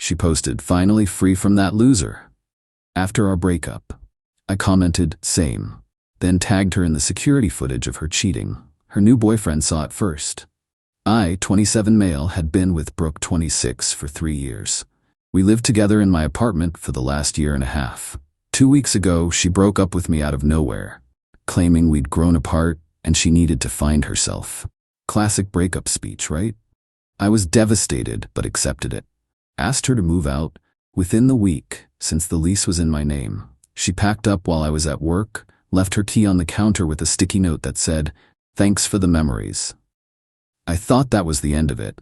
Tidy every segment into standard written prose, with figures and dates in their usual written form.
She posted, "Finally free from that loser." After our breakup, I commented, "Same," then tagged her in the security footage of her cheating. Her new boyfriend saw it first. I, 27 male, had been with Brooke, 26, for 3 years. We lived together in my apartment for the last year and a half. 2 weeks ago, she broke up with me out of nowhere, claiming we'd grown apart and she needed to find herself. Classic breakup speech, right? I was devastated, but accepted it. Asked her to move out. Within the week, since the lease was in my name, she packed up while I was at work, left her key on the counter with a sticky note that said, "Thanks for the memories." I thought that was the end of it.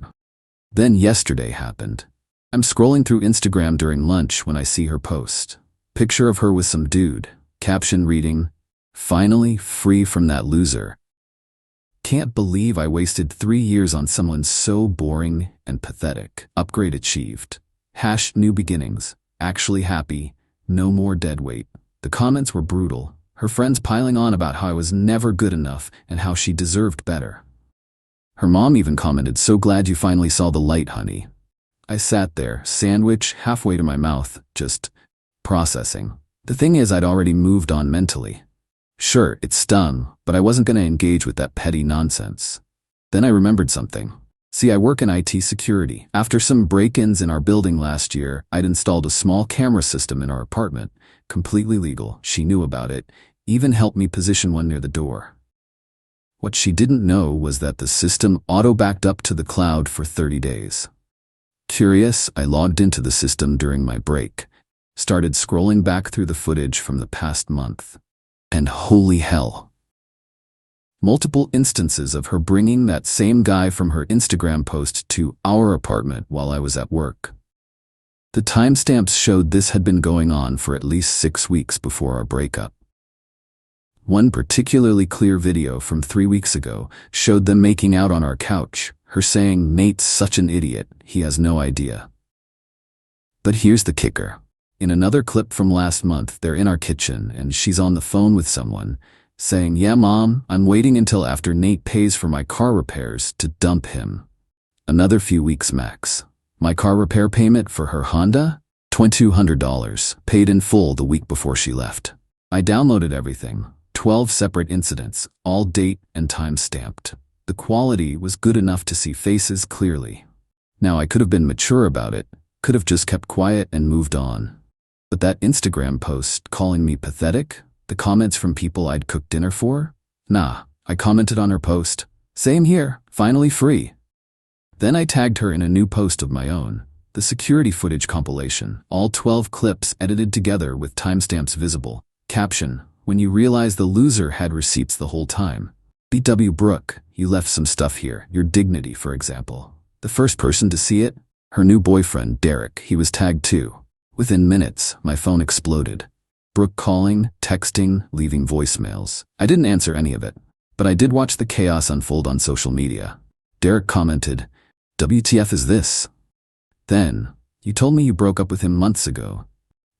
Then yesterday happened. I'm scrolling through Instagram during lunch when I see her post. Picture of her with some dude. Caption reading, "Finally free from that loser. Can't believe I wasted 3 years on someone so boring and pathetic. Upgrade achieved. # new beginnings. Actually happy. No more dead weight." The comments were brutal. Her friends piling on about how I was never good enough and how she deserved better. Her mom even commented, "So glad you finally saw the light, honey." I sat there, sandwich halfway to my mouth, just processing. The thing is, I'd already moved on mentally. Sure, it stung, but I wasn't going to engage with that petty nonsense. Then I remembered something. See, I work in IT security. After some break-ins in our building last year, I'd installed a small camera system in our apartment. Completely legal. She knew about it, even helped me position one near the door. What she didn't know was that the system auto-backed up to the cloud for 30 days. Curious, I logged into the system during my break, started scrolling back through the footage from the past month. And holy hell. Multiple instances of her bringing that same guy from her Instagram post to our apartment while I was at work. The timestamps showed this had been going on for at least 6 weeks before our breakup. One particularly clear video from 3 weeks ago showed them making out on our couch, her saying, "Nate's such an idiot, he has no idea." But here's the kicker. In another clip from last month, they're in our kitchen and she's on the phone with someone, saying, "Yeah, Mom, I'm waiting until after Nate pays for my car repairs to dump him." Another few weeks max. My car repair payment for her Honda? $2,200, paid in full the week before she left. I downloaded everything. 12 separate incidents, all date and time stamped. The quality was good enough to see faces clearly. Now, I could have been mature about it, could have just kept quiet and moved on. But that Instagram post calling me pathetic, the comments from people I'd cooked dinner for? Nah, I commented on her post, "Same here, finally free." Then I tagged her in a new post of my own, the security footage compilation, all 12 clips edited together with timestamps visible. Caption, "When you realize the loser had receipts the whole time. BW Brooke, you left some stuff here, your dignity, for example." The first person to see it? Her new boyfriend, Derek. He was tagged too. Within minutes, my phone exploded. Brooke calling, texting, leaving voicemails. I didn't answer any of it, but I did watch the chaos unfold on social media. Derek commented, "WTF is this?" Then, "You told me you broke up with him months ago."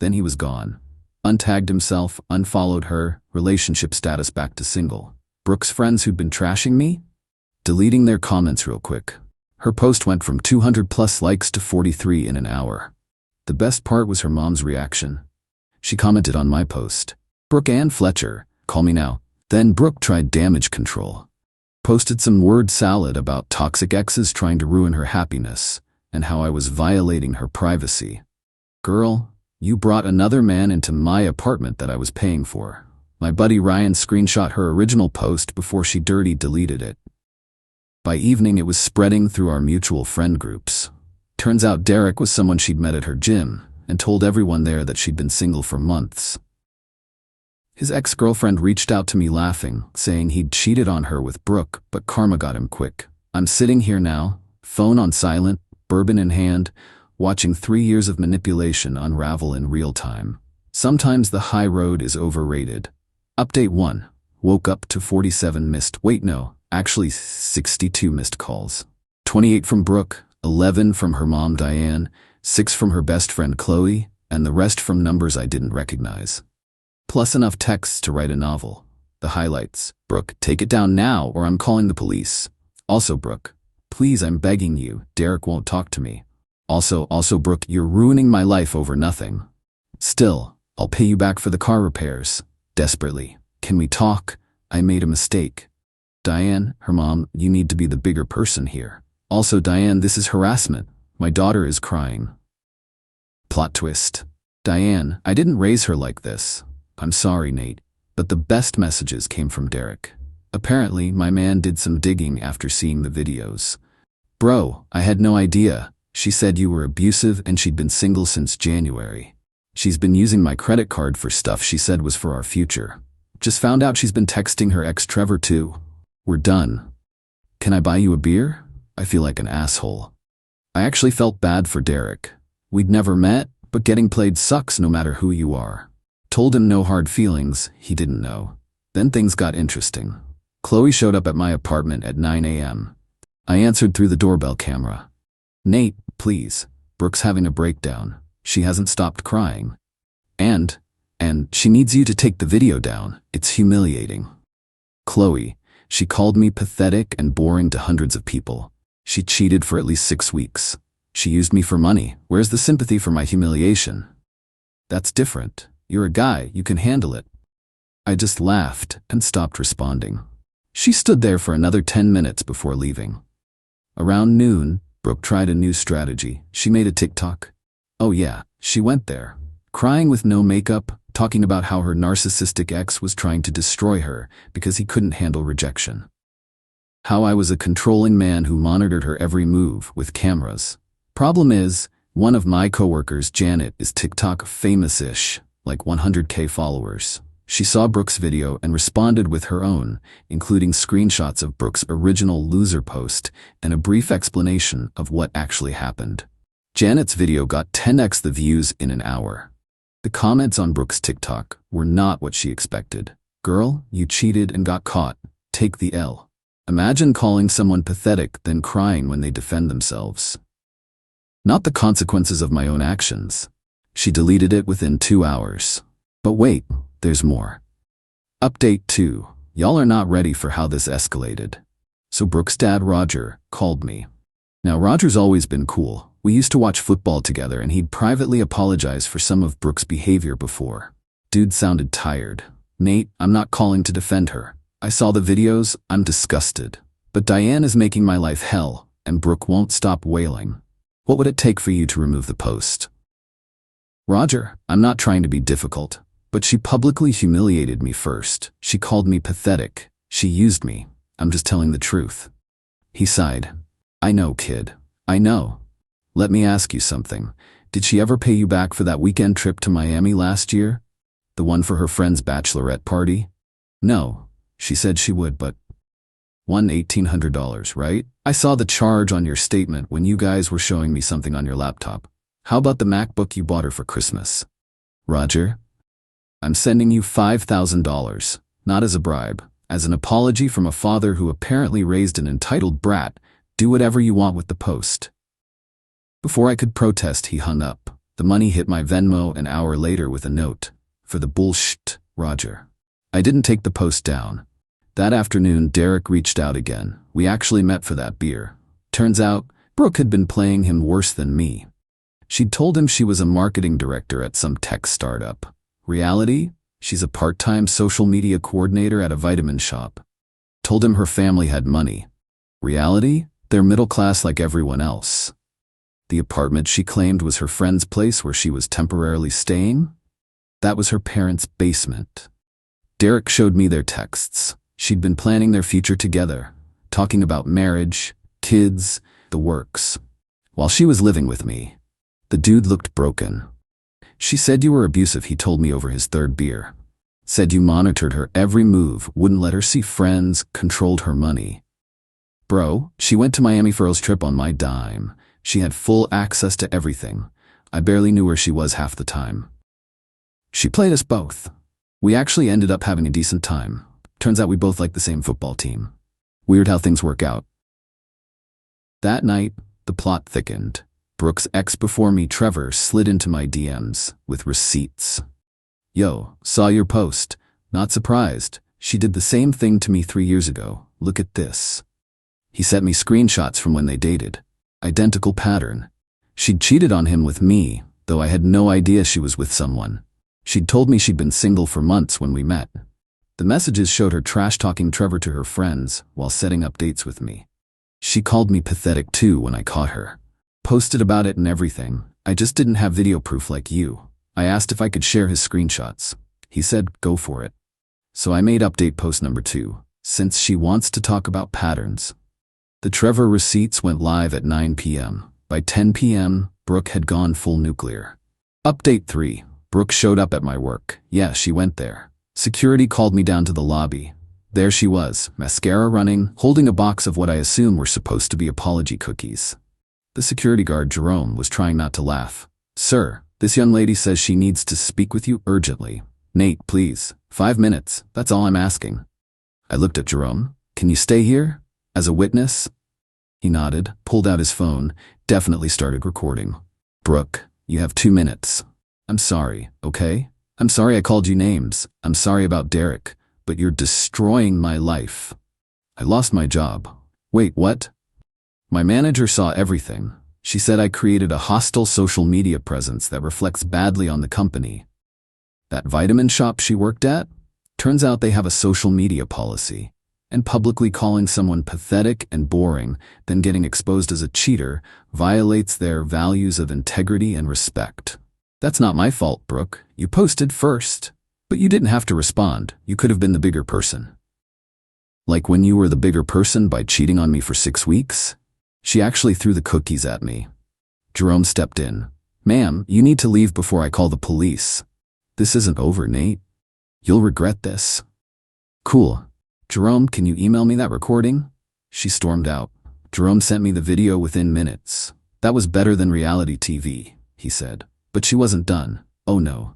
Then he was gone. Untagged himself, unfollowed her, relationship status back to single. Brooke's friends who'd been trashing me? Deleting their comments real quick. Her post went from 200 plus likes to 43 in an hour. The best part was her mom's reaction. She commented on my post, "Brooke Ann Fletcher, call me now." Then Brooke tried damage control. Posted some word salad about toxic exes trying to ruin her happiness, and how I was violating her privacy. Girl, you brought another man into my apartment that I was paying for. My buddy Ryan screenshot her original post before she dirty deleted it. By evening, it was spreading through our mutual friend groups. Turns out Derek was someone she'd met at her gym and told everyone there that she'd been single for months. His ex-girlfriend reached out to me laughing, saying he'd cheated on her with Brooke, but karma got him quick. I'm sitting here now, phone on silent, bourbon in hand, watching 3 years of manipulation unravel in real time. Sometimes the high road is overrated. Update 1. Woke up to 47 actually 62 missed calls. 28 from Brooke, 11 from her mom Diane, 6 from her best friend Qley, and the rest from numbers I didn't recognize. Plus enough texts to write a novel. The highlights: Brooke, take it down now or I'm calling the police. Also Brooke, please, I'm begging you, Derek won't talk to me. Also, Brooke, you're ruining my life over nothing. Still, I'll pay you back for the car repairs. Desperately. Can we talk? I made a mistake. Diane, her mom, you need to be the bigger person here. Also, Diane, this is harassment. My daughter is crying. Plot twist. Diane, I didn't raise her like this. I'm sorry, Nate, but the best messages came from Derek. Apparently, my man did some digging after seeing the videos. Bro, I had no idea. She said you were abusive and she'd been single since January. She's been using my credit card for stuff she said was for our future. Just found out she's been texting her ex Trevor too. We're done. Can I buy you a beer? I feel like an asshole. I actually felt bad for Derek. We'd never met, but getting played sucks no matter who you are. Told him no hard feelings, he didn't know. Then things got interesting. Qley showed up at my apartment at 9 a.m. I answered through the doorbell camera. Nate, please. Brooke's having a breakdown. She hasn't stopped crying. And she needs you to take the video down. It's humiliating. Qley, she called me pathetic and boring to hundreds of people. She cheated for at least 6 weeks. She used me for money. Where's the sympathy for my humiliation? That's different. You're a guy, you can handle it. I just laughed and stopped responding. She stood there for another 10 minutes before leaving. Around noon, Brooke tried a new strategy. She made a TikTok. Oh yeah, she went there, crying with no makeup, talking about how her narcissistic ex was trying to destroy her because he couldn't handle rejection. How I was a controlling man who monitored her every move with cameras. Problem is, one of my coworkers, Janet, is TikTok famous-ish, like 100K followers. She saw Brooke's video and responded with her own, including screenshots of Brooke's original loser post and a brief explanation of what actually happened. Janet's video got 10x the views in an hour. The comments on Brooke's TikTok were not what she expected. Girl, you cheated and got caught. Take the L. Imagine calling someone pathetic then crying when they defend themselves. Not the consequences of my own actions. She deleted it within 2 hours. But wait, there's more. Update 2. Y'all are not ready for how this escalated. So Brooke's dad, Roger, called me. Now Roger's always been cool. We used to watch football together and he'd privately apologize for some of Brooke's behavior before. Dude sounded tired. Nate, I'm not calling to defend her. I saw the videos, I'm disgusted. But Diane is making my life hell, and Brooke won't stop wailing. What would it take for you to remove the post? Roger, I'm not trying to be difficult, but she publicly humiliated me first. She called me pathetic. She used me. I'm just telling the truth. He sighed. I know, kid. I know. Let me ask you something. Did she ever pay you back for that weekend trip to Miami last year? The one for her friend's bachelorette party? No. She said she would, but $1,800, right? I saw the charge on your statement when you guys were showing me something on your laptop. How about the MacBook you bought her for Christmas? Roger, I'm sending you $5,000, not as a bribe, as an apology from a father who apparently raised an entitled brat. Do whatever you want with the post. Before I could protest, he hung up. The money hit my Venmo an hour later with a note. For the bullshit, Roger. I didn't take the post down. That afternoon, Derek reached out again. We actually met for that beer. Turns out, Brooke had been playing him worse than me. She'd told him she was a marketing director at some tech startup. Reality? She's a part-time social media coordinator at a vitamin shop. Told him her family had money. Reality? They're middle class like everyone else. The apartment she claimed was her friend's place where she was temporarily staying? That was her parents' basement. Derek showed me their texts. She'd been planning their future together, talking about marriage, kids, the works. While she was living with me, the dude looked broken. She said you were abusive, he told me over his third beer. Said you monitored her every move, wouldn't let her see friends, controlled her money. Bro, she went to Miami for her trip on my dime. She had full access to everything. I barely knew where she was half the time. She played us both. We actually ended up having a decent time. Turns out we both like the same football team. Weird how things work out. That night, the plot thickened. Brooke's ex before me, Trevor, slid into my DMs with receipts. Yo, saw your post. Not surprised. She did the same thing to me 3 years ago. Look at this. He sent me screenshots from when they dated. Identical pattern. She'd cheated on him with me, though I had no idea she was with someone. She'd told me she'd been single for months when we met. The messages showed her trash-talking Trevor to her friends while setting up dates with me. She called me pathetic too when I caught her. Posted about it and everything. I just didn't have video proof like you. I asked if I could share his screenshots. He said, go for it. So I made update post number 2, since she wants to talk about patterns. The Trevor receipts went live at 9 p.m. By 10 p.m., Brooke had gone full nuclear. Update 3. Brooke showed up at my work. Yeah, she went there. Security called me down to the lobby. There she was, mascara running, holding a box of what I assume were supposed to be apology cookies. The security guard, Jerome, was trying not to laugh. Sir, this young lady says she needs to speak with you urgently. Nate, please. 5 minutes, that's all I'm asking. I looked at Jerome. Can you stay here? As a witness? He nodded, pulled out his phone, definitely started recording. Brooke, you have 2 minutes. I'm sorry, okay? I'm sorry I called you names. I'm sorry about Derek, but you're destroying my life. I lost my job. Wait, what? My manager saw everything. She said I created a hostile social media presence that reflects badly on the company. That vitamin shop she worked at? Turns out they have a social media policy. And publicly calling someone pathetic and boring, then getting exposed as a cheater, violates their values of integrity and respect. That's not my fault, Brooke. You posted first. But you didn't have to respond. You could have been the bigger person. Like when you were the bigger person by cheating on me for 6 weeks? She actually threw the cookies at me. Jerome stepped in. Ma'am, you need to leave before I call the police. This isn't over, Nate. You'll regret this. Cool. Jerome, can you email me that recording? She stormed out. Jerome sent me the video within minutes. That was better than reality TV, he said. But she wasn't done. Oh no.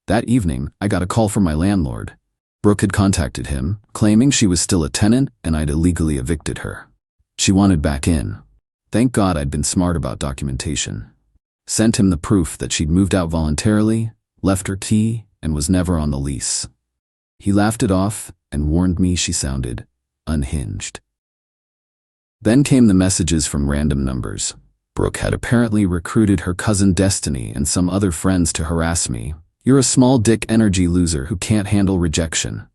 That evening, I got a call from my landlord. Brooke had contacted him, claiming she was still a tenant and I'd illegally evicted her. She wanted back in. Thank God I'd been smart about documentation. Sent him the proof that she'd moved out voluntarily, left her key, and was never on the lease. He laughed it off and warned me she sounded unhinged. Then came the messages from random numbers. Brooke had apparently recruited her cousin Destiny and some other friends to harass me. You're a small dick energy loser who can't handle rejection.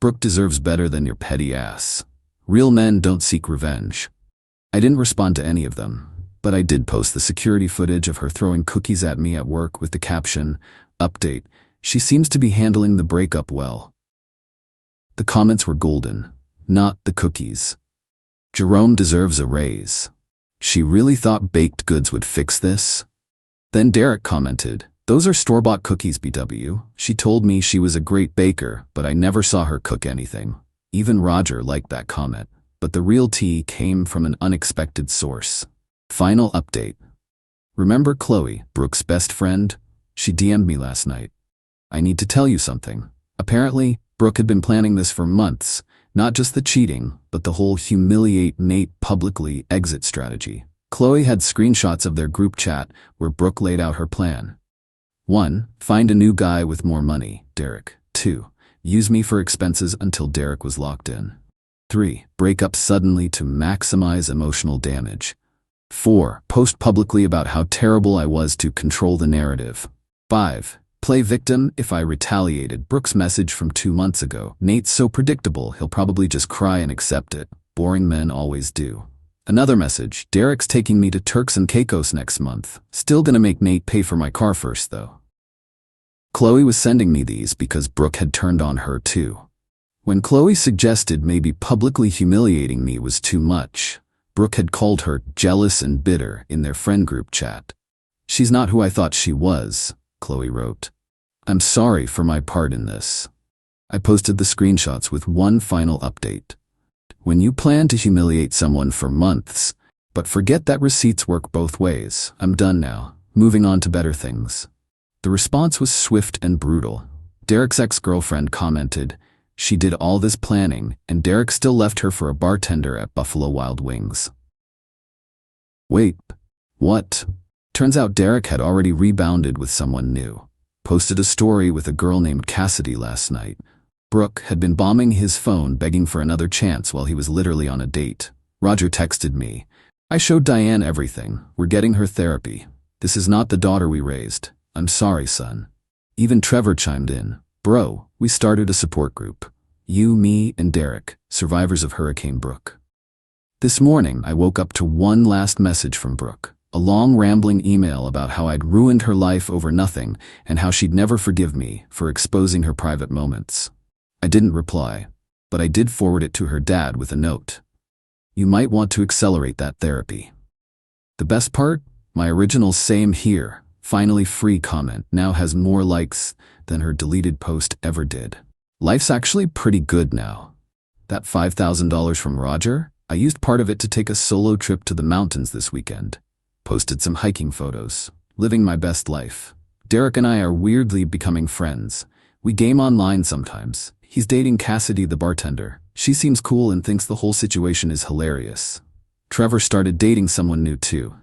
Brooke deserves better than your petty ass. Real men don't seek revenge. I didn't respond to any of them, but I did post the security footage of her throwing cookies at me at work with the caption, Update, she seems to be handling the breakup well. The comments were golden, not the cookies. Jerome deserves a raise. She really thought baked goods would fix this? Then Derek commented, those are store-bought cookies, BW. She told me she was a great baker, but I never saw her cook anything. Even Roger liked that comment, but the real tea came from an unexpected source. Final update. Remember Qley, Brooke's best friend? She DM'd me last night. I need to tell you something. Apparently, Brooke had been planning this for months, not just the cheating, but the whole humiliate Nate publicly exit strategy. Qley had screenshots of their group chat where Brooke laid out her plan. 1. Find a new guy with more money, Derek. 2. Use me for expenses until Derek was locked in. 3. Break up suddenly to maximize emotional damage. 4. Post publicly about how terrible I was to control the narrative. 5. Play victim if I retaliated. Brooke's message from 2 months ago. Nate's so predictable, he'll probably just cry and accept it. Boring men always do. Another message. Derek's taking me to Turks and Caicos next month. Still gonna make Nate pay for my car first, though. Qley was sending me these because Brooke had turned on her too. When Qley suggested maybe publicly humiliating me was too much, Brooke had called her jealous and bitter in their friend group chat. She's not who I thought she was, Qley wrote. I'm sorry for my part in this. I posted the screenshots with one final update. When you plan to humiliate someone for months, but forget that receipts work both ways, I'm done now, moving on to better things. The response was swift and brutal. Derek's ex-girlfriend commented, she did all this planning, and Derek still left her for a bartender at Buffalo Wild Wings. Wait, what? Turns out Derek had already rebounded with someone new. Posted a story with a girl named Cassidy last night. Brooke had been bombing his phone begging for another chance while he was literally on a date. Roger texted me, I showed Diane everything. We're getting her therapy. This is not the daughter we raised. I'm sorry, son. Even Trevor chimed in. Bro, we started a support group. You, me, and Derek, survivors of Hurricane Brooke. This morning, I woke up to one last message from Brooke. A long rambling email about how I'd ruined her life over nothing and how she'd never forgive me for exposing her private moments. I didn't reply, but I did forward it to her dad with a note. You might want to accelerate that therapy. The best part? My original "same here" finally free comment now has more likes than her deleted post ever did. Life's actually pretty good now. That $5,000 from Roger? I used part of it to take a solo trip to the mountains this weekend. Posted some hiking photos. Living my best life. Derek and I are weirdly becoming friends. We game online sometimes. He's dating Cassidy the bartender. She seems cool and thinks the whole situation is hilarious. Trevor started dating someone new too.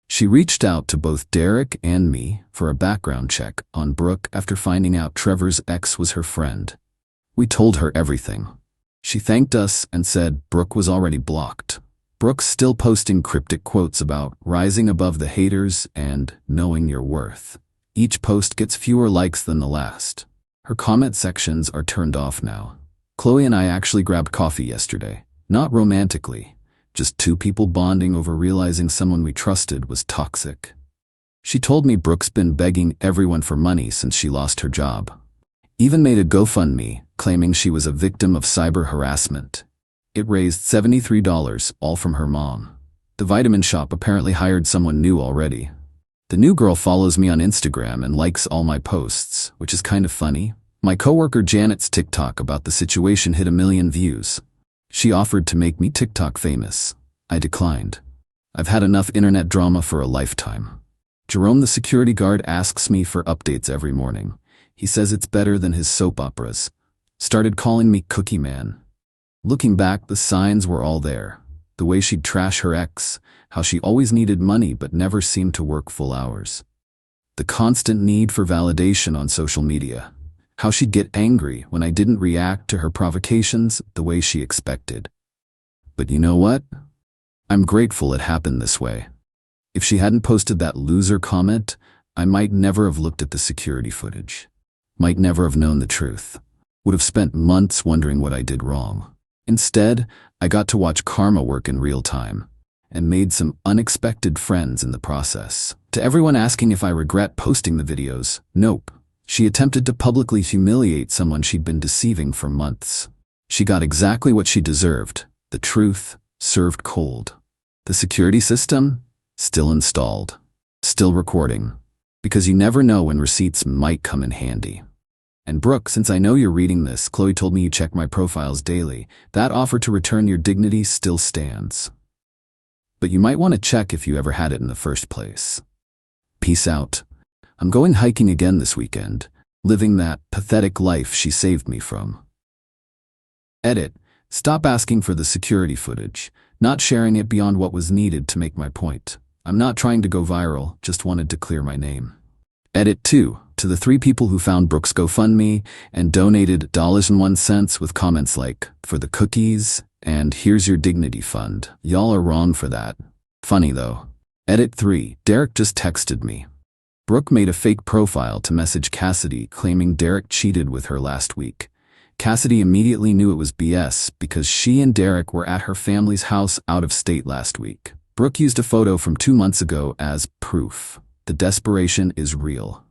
She reached out to both Derek and me for a background check on Brooke after finding out Trevor's ex was her friend. We told her everything. She thanked us and said Brooke was already blocked. Brooke's still posting cryptic quotes about rising above the haters and knowing your worth. Each post gets fewer likes than the last. Her comment sections are turned off now. Qley and I actually grabbed coffee yesterday. Not romantically, just two people bonding over realizing someone we trusted was toxic. She told me Brooke's been begging everyone for money since she lost her job. Even made a GoFundMe, claiming she was a victim of cyber harassment. It raised $73, all from her mom. The vitamin shop apparently hired someone new already. The new girl follows me on Instagram and likes all my posts, which is kind of funny. My coworker Janet's TikTok about the situation hit 1 million views. She offered to make me TikTok famous. I declined. I've had enough internet drama for a lifetime. Jerome the security guard asks me for updates every morning. He says it's better than his soap operas. Started calling me Cookie Man. Looking back, the signs were all there. The way she'd trash her ex, how she always needed money but never seemed to work full hours. The constant need for validation on social media. How she'd get angry when I didn't react to her provocations the way she expected. But you know what? I'm grateful it happened this way. If she hadn't posted that loser comment, I might never have looked at the security footage. Might never have known the truth. Would have spent months wondering what I did wrong. Instead, I got to watch karma work in real time, and made some unexpected friends in the process. To everyone asking if I regret posting the videos, nope. She attempted to publicly humiliate someone she'd been deceiving for months. She got exactly what she deserved, the truth, served cold. The security system? Still installed. Still recording. Because you never know when receipts might come in handy. And Brooke, since I know you're reading this, Qley told me you check my profiles daily. That offer to return your dignity still stands. But you might want to check if you ever had it in the first place. Peace out. I'm going hiking again this weekend, living that pathetic life she saved me from. Edit. Stop asking for the security footage, not sharing it beyond what was needed to make my point. I'm not trying to go viral, just wanted to clear my name. Edit 2. To the 3 people who found Brooke's GoFundMe and donated $1.01 with comments like, "For the cookies," and "Here's your dignity fund. Y'all are wrong for that." Funny though. Edit 3. Derek just texted me. Brooke made a fake profile to message Cassidy claiming Derek cheated with her last week. Cassidy immediately knew it was BS because she and Derek were at her family's house out of state last week. Brooke used a photo from 2 months ago as proof. The desperation is real.